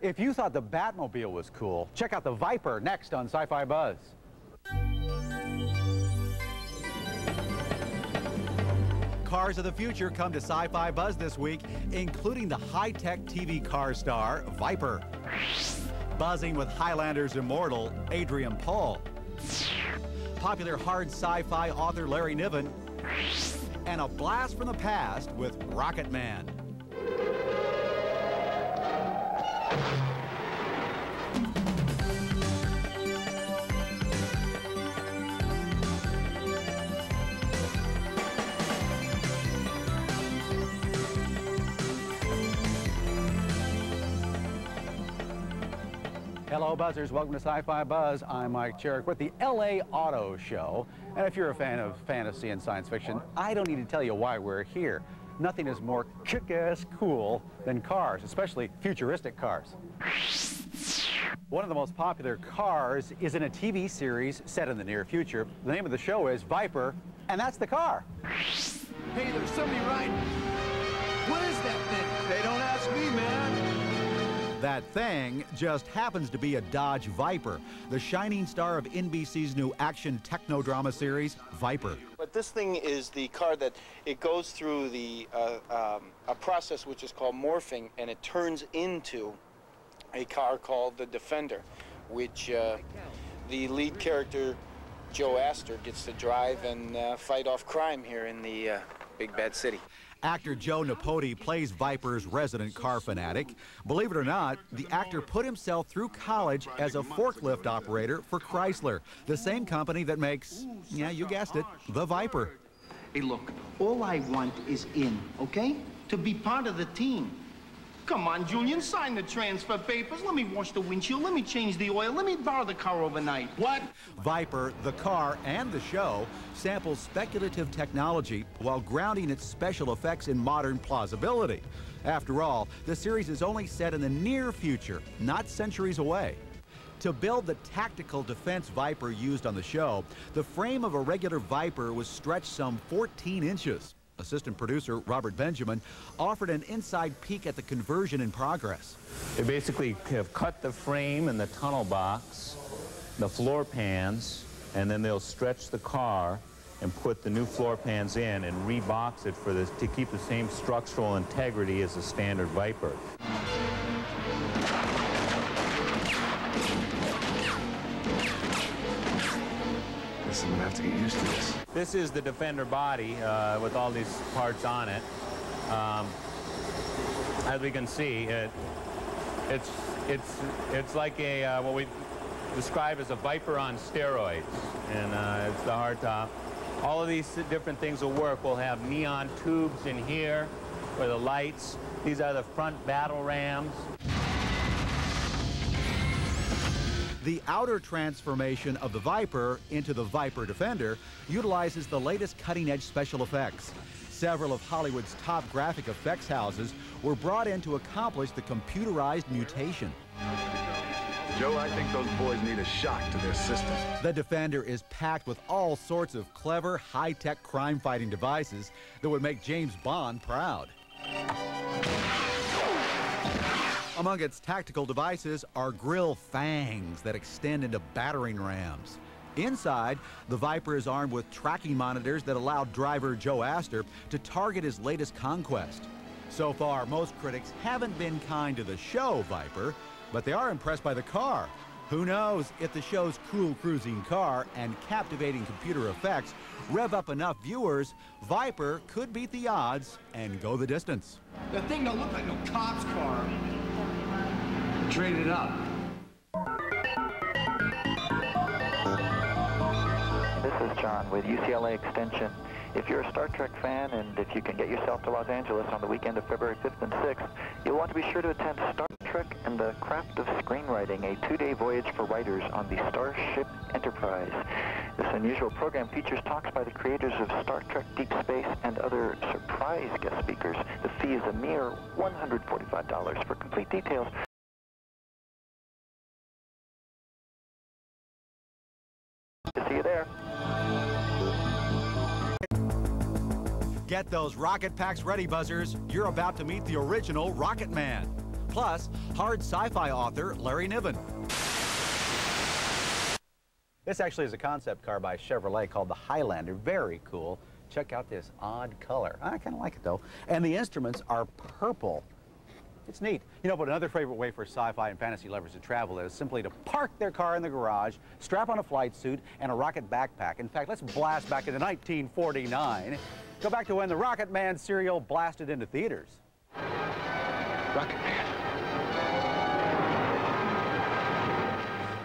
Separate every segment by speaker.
Speaker 1: If you thought the Batmobile was cool, check out the Viper next on Sci-Fi-Buzz. Cars of the future come to Sci-Fi-Buzz this week, including the high-tech TV car star, Viper. Buzzing with Highlander's immortal, Adrian Paul. Popular hard sci-fi author Larry Niven. And a blast from the past with Rocket Man. Hello, Buzzers. Welcome to Sci-Fi-Buzz. I'm Mike Cherrick with the LA Auto Show. And if you're a fan of fantasy and science fiction, I don't need to tell you why we're here. Nothing is more kick-ass cool than cars, especially futuristic cars. One of the most popular cars is in a TV series set in the near future. The name of the show is Viper, and that's the car.
Speaker 2: Hey, there's somebody riding. What is that thing? They don't ask me, man.
Speaker 1: That thing just happens to be a Dodge Viper, the shining star of NBC's new action techno-drama series, Viper.
Speaker 3: But this thing is the car that it goes through the a process which is called morphing, and it turns into a car called the Defender, which the lead character, Joe Astor, gets to drive and fight off crime here in the big bad city.
Speaker 1: Actor Joe Napoti plays Viper's resident car fanatic. Believe it or not, the actor put himself through college as a forklift operator for Chrysler, the same company that makes, yeah, you guessed it, the Viper.
Speaker 4: Hey, look, all I want is in, okay? To be part of the team. Come on, Julian, sign the transfer papers. Let me wash the windshield. Let me change the oil. Let me borrow the car overnight. What?
Speaker 1: Viper, the car, and the show samples speculative technology while grounding its special effects in modern plausibility. After all, the series is only set in the near future, not centuries away. To build the tactical defense Viper used on the show, the frame of a regular Viper was stretched some 14 inches. Assistant producer Robert Benjamin offered an inside peek at the conversion in progress.
Speaker 5: They basically have cut the frame and the tunnel box, the floor pans, and then they'll stretch the car and put the new floor pans in and rebox it for this to keep the same structural integrity as a standard Viper.
Speaker 2: Listen, I'm gonna have to get used to this.
Speaker 5: This is the Defender body with all these parts on it. As we can see, it's like a what we describe as a Viper on steroids, and it's the hardtop. All of these different things will work. We'll have neon tubes in here for the lights. These are the front battle rams.
Speaker 1: The outer transformation of the Viper into the Viper Defender utilizes the latest cutting-edge special effects. Several of Hollywood's top graphic effects houses were brought in to accomplish the computerized mutation.
Speaker 2: Joe, I think those boys need a shock to their system.
Speaker 1: The Defender is packed with all sorts of clever, high-tech crime-fighting devices that would make James Bond proud. Among its tactical devices are grill fangs that extend into battering rams. Inside, the Viper is armed with tracking monitors that allow driver Joe Astor to target his latest conquest. So far, most critics haven't been kind to the show Viper, but they are impressed by the car. Who knows if the show's cool cruising car and captivating computer effects rev up enough viewers, Viper could beat the odds and go the distance.
Speaker 4: The thing don't look like no cop's car. Trade it up.
Speaker 6: This is John with UCLA Extension. If you're a Star Trek fan and if you can get yourself to Los Angeles on the weekend of February 5th and 6th, you'll want to be sure to attend Star Trek and the Craft of Screenwriting, a 2-day voyage for writers on the Starship Enterprise. This unusual program features talks by the creators of Star Trek Deep Space and other surprise guest speakers. The fee is a mere $145. For complete details, see you there.
Speaker 1: Get those rocket packs ready, Buzzers. You're about to meet the original Rocket Man. Plus, hard sci-fi author Larry Niven. This actually is a concept car by Chevrolet called the Highlander. Very cool. Check out this odd color. I kind of like it, though. And the instruments are purple. It's neat. You know, but another favorite way for sci-fi and fantasy lovers to travel is simply to park their car in the garage, strap on a flight suit, and a rocket backpack. In fact, let's blast back into 1949. Go back to when the Rocket Man serial blasted into theaters.
Speaker 2: Rocket Man.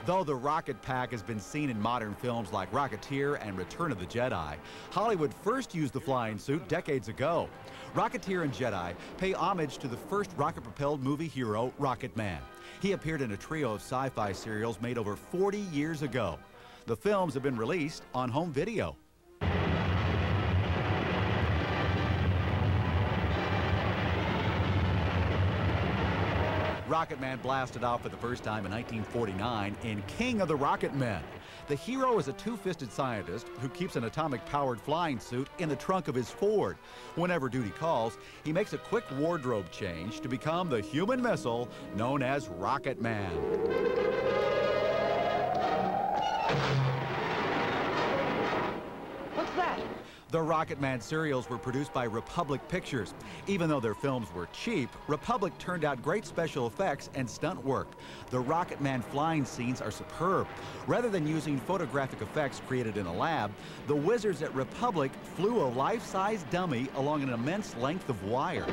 Speaker 1: Though the rocket pack has been seen in modern films like Rocketeer and Return of the Jedi, Hollywood first used the flying suit decades ago. Rocketeer and Jedi pay homage to the first rocket-propelled movie hero, Rocket Man. He appeared in a trio of sci-fi serials made over 40 years ago. The films have been released on home video. Rocket Man blasted off for the first time in 1949 in King of the Rocket Men. The hero is a two-fisted scientist who keeps an atomic-powered flying suit in the trunk of his Ford. Whenever duty calls, he makes a quick wardrobe change to become the human missile known as Rocket Man.
Speaker 7: What's that?
Speaker 1: The Rocket Man serials were produced by Republic Pictures. Even though their films were cheap, Republic turned out great special effects and stunt work. The Rocket Man flying scenes are superb. Rather than using photographic effects created in a lab, the wizards at Republic flew a life-size dummy along an immense length of wire.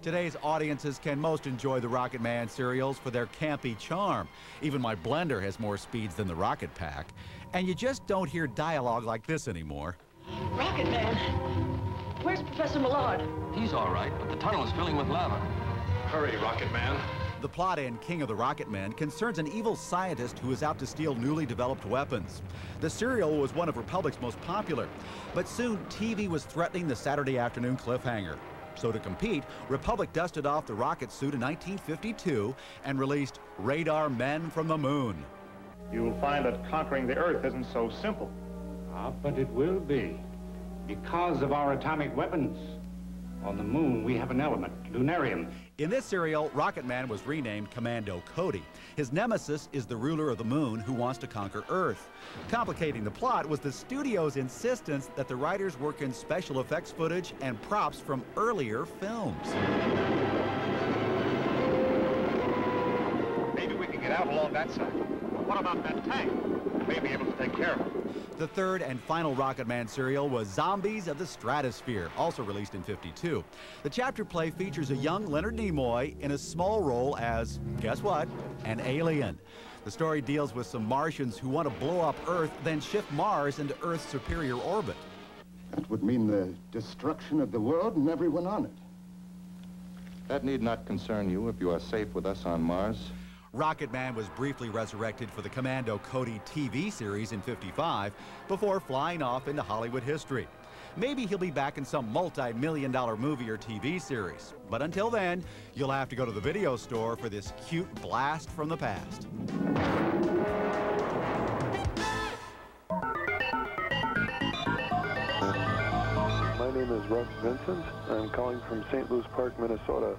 Speaker 1: Today's audiences can most enjoy the Rocket Man serials for their campy charm. Even my blender has more speeds than the Rocket Pack. And you just don't hear dialogue like this anymore.
Speaker 7: Rocket Man! Where's Professor Millard?
Speaker 2: He's all right, but the tunnel is filling with lava. Hurry, Rocket Man.
Speaker 1: The plot in King of the Rocket Men concerns an evil scientist who is out to steal newly developed weapons. The serial was one of Republic's most popular, but soon TV was threatening the Saturday afternoon cliffhanger. So to compete, Republic dusted off the rocket suit in 1952 and released Radar Men from the Moon.
Speaker 8: You'll find that conquering the Earth isn't so simple.
Speaker 9: But it will be, because of our atomic weapons. On the moon, we have an element, lunarium.
Speaker 1: In this serial, Rocket Man was renamed Commando Cody. His nemesis is the ruler of the moon who wants to conquer Earth. Complicating the plot was the studio's insistence that the writers work in special effects footage and props from earlier films.
Speaker 8: Maybe we can get out along that side. What about that tank? We may be able to take care of it.
Speaker 1: The third and final Rocket Man serial was Zombies of the Stratosphere, also released in '52. The chapter play features a young Leonard Nimoy in a small role as, guess what, an alien. The story deals with some Martians who want to blow up Earth, then shift Mars into Earth's superior orbit.
Speaker 10: That would mean the destruction of the world and everyone on it.
Speaker 11: That need not concern you if you are safe with us on Mars.
Speaker 1: Rocket Man was briefly resurrected for the Commando Cody TV series in '55 before flying off into Hollywood history. Maybe he'll be back in some multi-million-dollar movie or TV series. But until then, you'll have to go to the video store for this cute blast from the past.
Speaker 12: My name is Russ Vincent. I'm calling from St. Louis Park, Minnesota.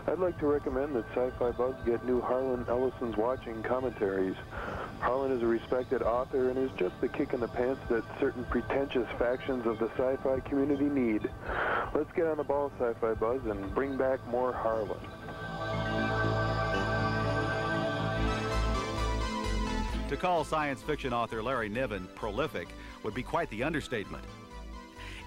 Speaker 12: I'd like to recommend that Sci-Fi-Buzz get new Harlan Ellison's Watching commentaries. Harlan is a respected author and is just the kick in the pants that certain pretentious factions of the sci-fi community need. Let's get on the ball, Sci-Fi-Buzz, and bring back more Harlan.
Speaker 1: To call science fiction author Larry Niven prolific would be quite the understatement.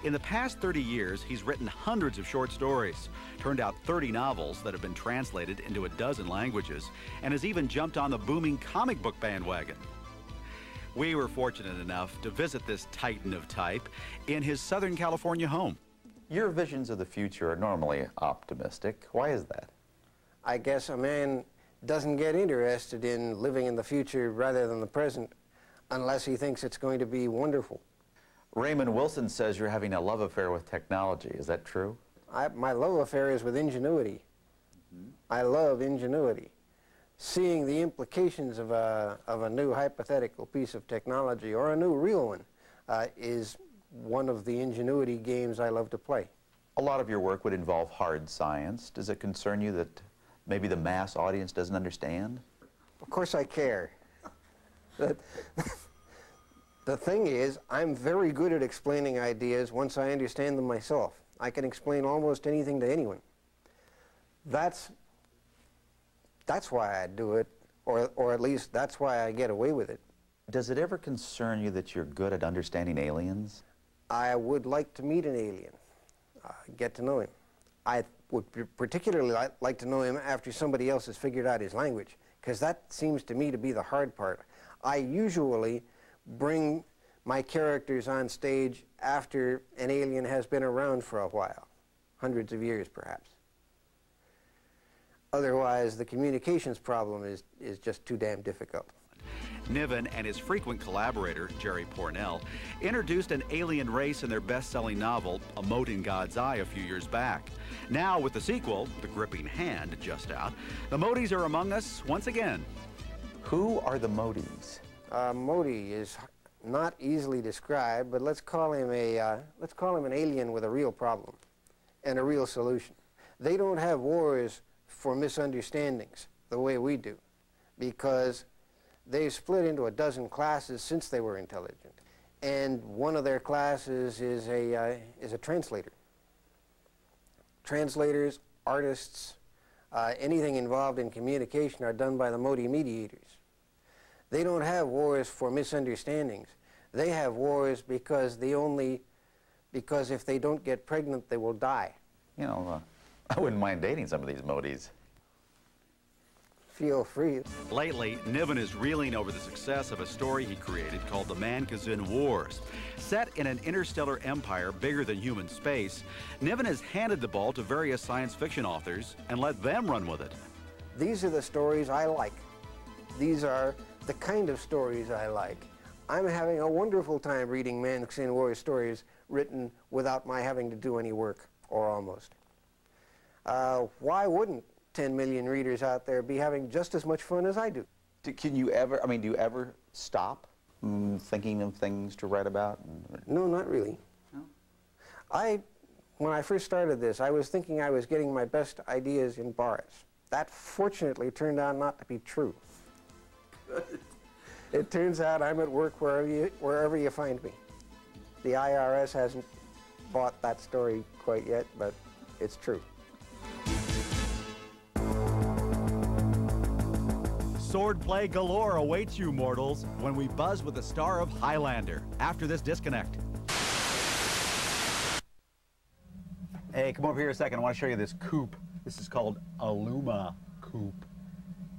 Speaker 1: In the past 30 years, he's written hundreds of short stories, turned out 30 novels that have been translated into a dozen languages, and has even jumped on the booming comic book bandwagon. We were fortunate enough to visit this titan of type in his Southern California home.
Speaker 13: Your visions of the future are normally optimistic. Why is that?
Speaker 14: I guess a man doesn't get interested in living in the future rather than the present unless he thinks it's going to be wonderful.
Speaker 13: Raymond Wilson says you're having a love affair with technology. Is that true?
Speaker 14: My love affair is with ingenuity. I love ingenuity. Seeing the implications of a new hypothetical piece of technology or a new real one is one of the ingenuity games I love to play.
Speaker 13: A lot of your work would involve hard science. Does it concern you that maybe the mass audience doesn't understand?
Speaker 14: Of course I care. The thing is, I'm very good at explaining ideas once I understand them myself. I can explain almost anything to anyone. That's why I do it, or at least that's why I get away with it.
Speaker 13: Does it ever concern you that you're good at understanding aliens?
Speaker 14: I would like to meet an alien, get to know him. I would particularly like to know him after somebody else has figured out his language, because that seems to me to be the hard part. I usually bring my characters on stage after an alien has been around for a while, hundreds of years perhaps. Otherwise, the communications problem is just too damn difficult.
Speaker 1: Niven and his frequent collaborator, Jerry Pournelle, introduced an alien race in their best-selling novel, A Mote in God's Eye, a few years back. Now, with the sequel, The Gripping Hand, just out, the Motes are among us once again.
Speaker 13: Who are the Motes?
Speaker 14: Moti is not easily described, but let's call him an alien with a real problem and a real solution. They don't have wars for misunderstandings the way we do, because they've split into a dozen classes since they were intelligent, and one of their classes is a translator. Translators, artists, anything involved in communication are done by the Moti mediators. They don't have wars for misunderstandings. They have wars because if they don't get pregnant, they will die.
Speaker 13: You know, I wouldn't mind dating some of these Motes.
Speaker 14: Feel free.
Speaker 1: Lately, Niven is reeling over the success of a story he created called The Man-Kazin Wars. Set in an interstellar empire bigger than human space, Niven has handed the ball to various science fiction authors and let them run with it.
Speaker 14: These are the stories I like. These are the kind of stories I like. I'm having a wonderful time reading Man-Kazin Wars stories written without my having to do any work, or almost. Why wouldn't 10 million readers out there be having just as much fun as I do?
Speaker 13: Can you ever, do you ever stop thinking of things to write about?
Speaker 14: No, not really. No? When I first started this, I was thinking I was getting my best ideas in bars. That fortunately turned out not to be true. It turns out I'm at work wherever you find me. The IRS hasn't bought that story quite yet, but it's true.
Speaker 1: Swordplay galore awaits you, mortals, when we buzz with the star of Highlander after this disconnect. Hey, come over here a second. I want to show you this coupe. This is called a Luma coupe.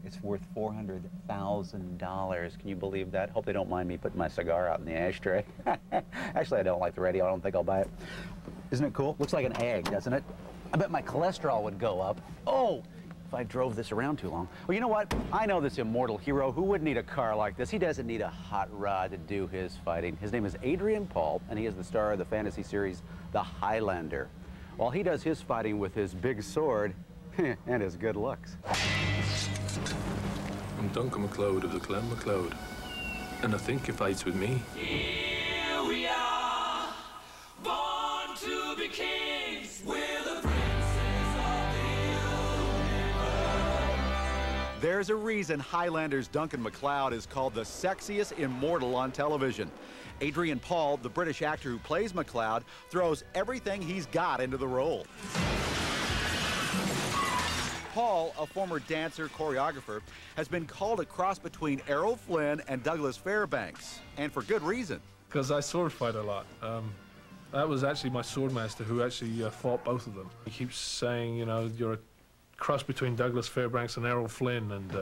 Speaker 1: It's worth $400,000. Can you believe that? Hope they don't mind me putting my cigar out in the ashtray. Actually, I don't like the radio. I don't think I'll buy it. Isn't it cool? Looks like an egg, doesn't it? I bet my cholesterol would go up. Oh! If I drove this around too long. Well, you know what? I know this immortal hero who would need a car like this. He doesn't need a hot rod to do his fighting. His name is Adrian Paul, and he is the star of the fantasy series The Highlander. While he does his fighting with his big sword and his good looks.
Speaker 15: I'm Duncan MacLeod of the Clan MacLeod, and I think he fights with me.
Speaker 16: Here we are, born to be kings. We're the princes of the universe.
Speaker 1: There's a reason Highlander's Duncan MacLeod is called the sexiest immortal on television. Adrian Paul, the British actor who plays MacLeod, throws everything he's got into the role. Paul, a former dancer, choreographer, has been called a cross between Errol Flynn and Douglas Fairbanks, and for good reason.
Speaker 15: Because I sword fight a lot. That was actually my swordmaster who actually fought both of them. He keeps saying, you know, you're a cross between Douglas Fairbanks and Errol Flynn, and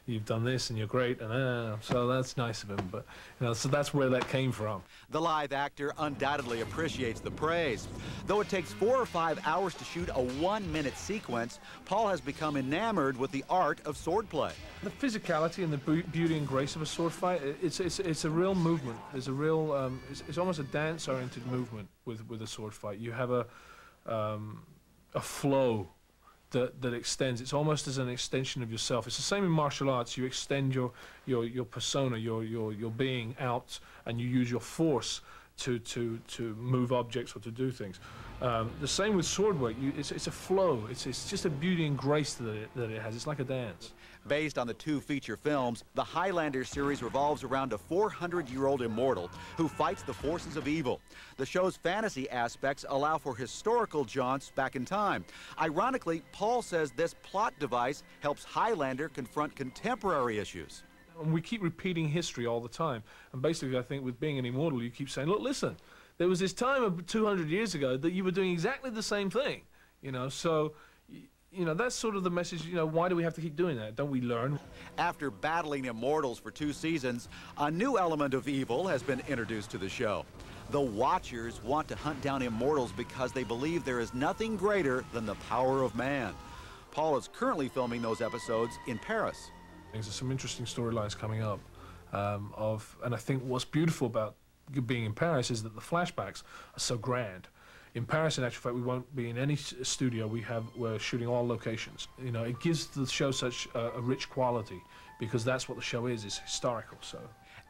Speaker 15: you've done this and you're great, and so that's nice of him. But you know, so that's where that came from.
Speaker 1: The lithe actor undoubtedly appreciates the praise. Though it takes 4 or 5 hours to shoot a 1-minute sequence, Paul has become enamored with the art of swordplay.
Speaker 15: The physicality and the beauty and grace of a sword fight, it's a real movement. There's a real, it's almost a dance-oriented movement with a sword fight. You have a flow that extends. It's almost as an extension of yourself. It's the same in martial arts. You extend your persona, your being out, and you use your force to move objects or to do things. The same with sword work. It's a flow. It's just a beauty and grace that it has. It's like a dance.
Speaker 1: Based on the 2 feature films, the Highlander series revolves around a 400-year-old immortal who fights the forces of evil. The show's fantasy aspects allow for historical jaunts back in time. Ironically, Paul says this plot device helps Highlander confront contemporary issues.
Speaker 15: And we keep repeating history all the time. And basically, I think with being an immortal, you keep saying, look, listen, there was this time of 200 years ago that you were doing exactly the same thing. So that's sort of the message. Why do we have to keep doing that? Don't we learn?
Speaker 1: After battling immortals for 2 seasons, a new element of evil has been introduced to the show. The Watchers want to hunt down immortals because they believe there is nothing greater than the power of man. Paul is currently filming those episodes in Paris.
Speaker 15: There's some interesting storylines coming up and I think what's beautiful about being in Paris is that the flashbacks are so grand. In Paris, in actual fact, we won't be in any studio. We're shooting all locations. It gives the show such a rich quality because that's what the show is. It's historical. So,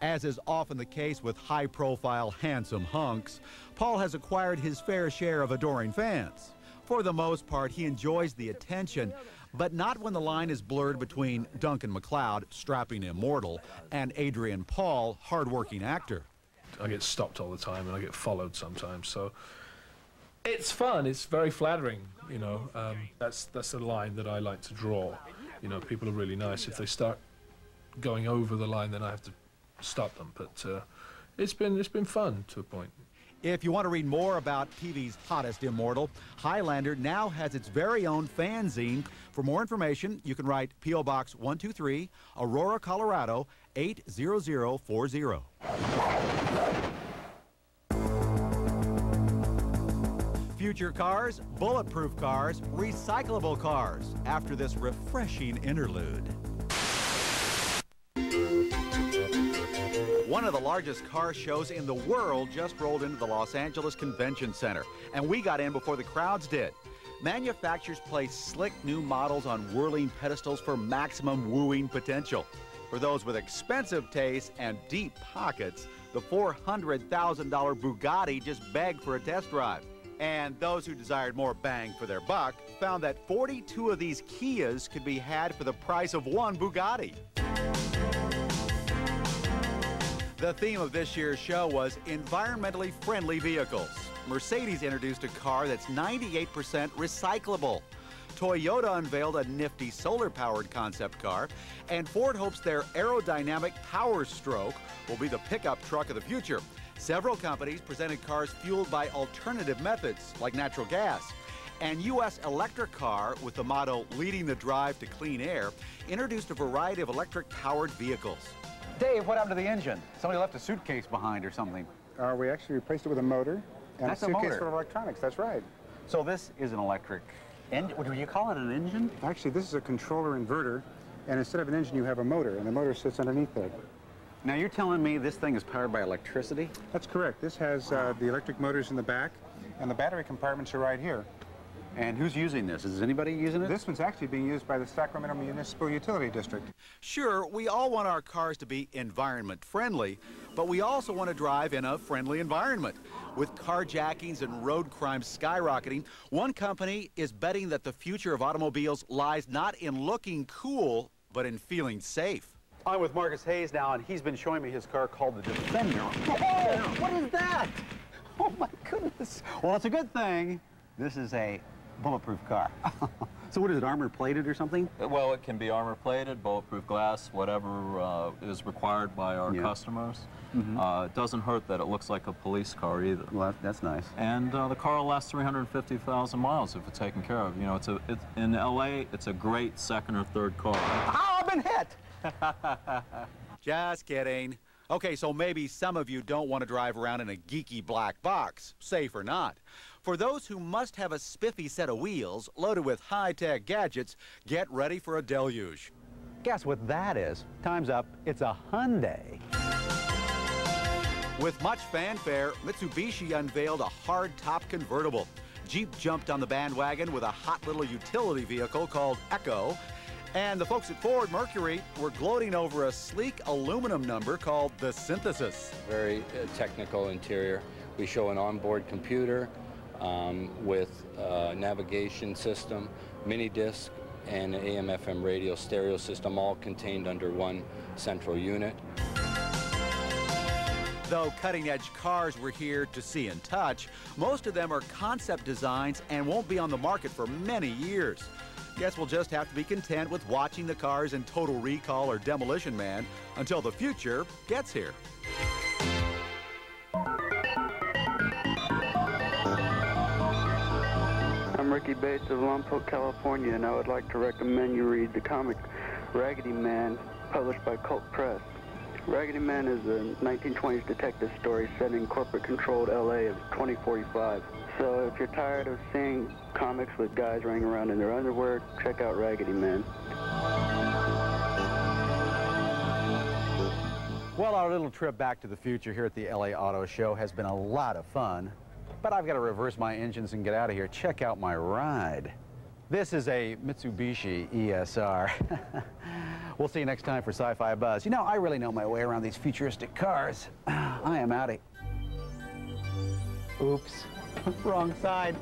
Speaker 1: as is often the case with high-profile, handsome hunks, Paul has acquired his fair share of adoring fans. For the most part, he enjoys the attention, but not when the line is blurred between Duncan MacLeod, strapping immortal, and Adrian Paul, hard-working actor.
Speaker 15: I get stopped all the time, and I get followed sometimes. So. It's fun. It's very flattering, That's the line that I like to draw. People are really nice. If they start going over the line, then I have to stop them. But it's been fun to a point.
Speaker 1: If you want to read more about TV's hottest immortal, Highlander now has its very own fanzine. For more information, you can write P.O. Box 123, Aurora, Colorado 80040. Future cars, bulletproof cars, recyclable cars, after this refreshing interlude. One of the largest car shows in the world just rolled into the Los Angeles Convention Center, and we got in before the crowds did. Manufacturers place slick new models on whirling pedestals for maximum wooing potential. For those with expensive tastes and deep pockets, the $400,000 Bugatti just begged for a test drive. And those who desired more bang for their buck found that 42 of these Kias could be had for the price of one Bugatti. The theme of this year's show was environmentally friendly vehicles. Mercedes introduced a car that's 98% recyclable. Toyota unveiled a nifty solar-powered concept car, and Ford hopes their aerodynamic Power Stroke will be the pickup truck of the future. Several companies presented cars fueled by alternative methods, like natural gas. And U.S. Electric Car, with the motto, leading the drive to clean air, introduced a variety of electric-powered vehicles.
Speaker 17: Dave, what happened to the engine? Somebody left a suitcase behind or something.
Speaker 18: We actually replaced it with a motor. And
Speaker 17: That's
Speaker 18: a suitcase
Speaker 17: a motor.
Speaker 18: full of electronics, that's right.
Speaker 17: So this is an electric engine. Would you call it an engine?
Speaker 18: Actually, this is a controller inverter, and instead of an engine, you have a motor, and the motor sits underneath there.
Speaker 17: Now, you're telling me this thing is powered by electricity?
Speaker 18: That's correct. This has the electric motors in the back, and the battery compartments are right here.
Speaker 17: And who's using this? Is anybody using it?
Speaker 18: This one's actually being used by the Sacramento Municipal Utility District.
Speaker 1: Sure, we all want our cars to be environment friendly, but we also want to drive in a friendly environment. With carjackings and road crime skyrocketing, one company is betting that the future of automobiles lies not in looking cool, but in feeling safe.
Speaker 17: I'm with Marcus Hayes now, and he's been showing me his car called the Defender. Oh, what is that? Oh, my goodness. Well, it's a good thing. This is a bulletproof car. So what is it, armor plated or something?
Speaker 19: Well, it can be armor plated, bulletproof glass, whatever is required by our customers. It doesn't hurt that it looks like a police car either.
Speaker 17: Well, that's nice.
Speaker 19: And the car will last 350,000 miles if it's taken care of. You know, in LA, it's a great second or third car.
Speaker 17: Oh, I've been hit!
Speaker 1: Just kidding. Okay, so maybe some of you don't want to drive around in a geeky black box, safe or not. For those who must have a spiffy set of wheels loaded with high-tech gadgets, get ready for a deluge.
Speaker 17: Guess what that is? Time's up. It's a Hyundai.
Speaker 1: With much fanfare, Mitsubishi unveiled a hard-top convertible. Jeep jumped on the bandwagon with a hot little utility vehicle called Echo. And the folks at Ford Mercury were gloating over a sleek aluminum number called the Synthesis.
Speaker 20: Very technical interior. We show an onboard computer with a navigation system, mini disc, and an AM/FM radio stereo system, all contained under one central unit.
Speaker 1: Though cutting-edge cars we're here to see and touch, most of them are concept designs and won't be on the market for many years. Guess we'll just have to be content with watching the cars in Total Recall or Demolition Man until the future gets here.
Speaker 21: I'm Ricky Bates of Lompoc, California, and I would like to recommend you read the comic Raggedy Man, published by Cult Press. Raggedy Man is a 1920s detective story set in corporate-controlled LA of 2045. So if you're tired of seeing comics with guys running around in their underwear, check out Raggedy Man.
Speaker 17: Well, our little trip back to the future here at the LA Auto Show has been a lot of fun, but I've got to reverse my engines and get out of here. Check out my ride. This is a Mitsubishi ESR. We'll see you next time for Sci-Fi Buzz. You know, I really know my way around these futuristic cars. I am out of... Oops, wrong side.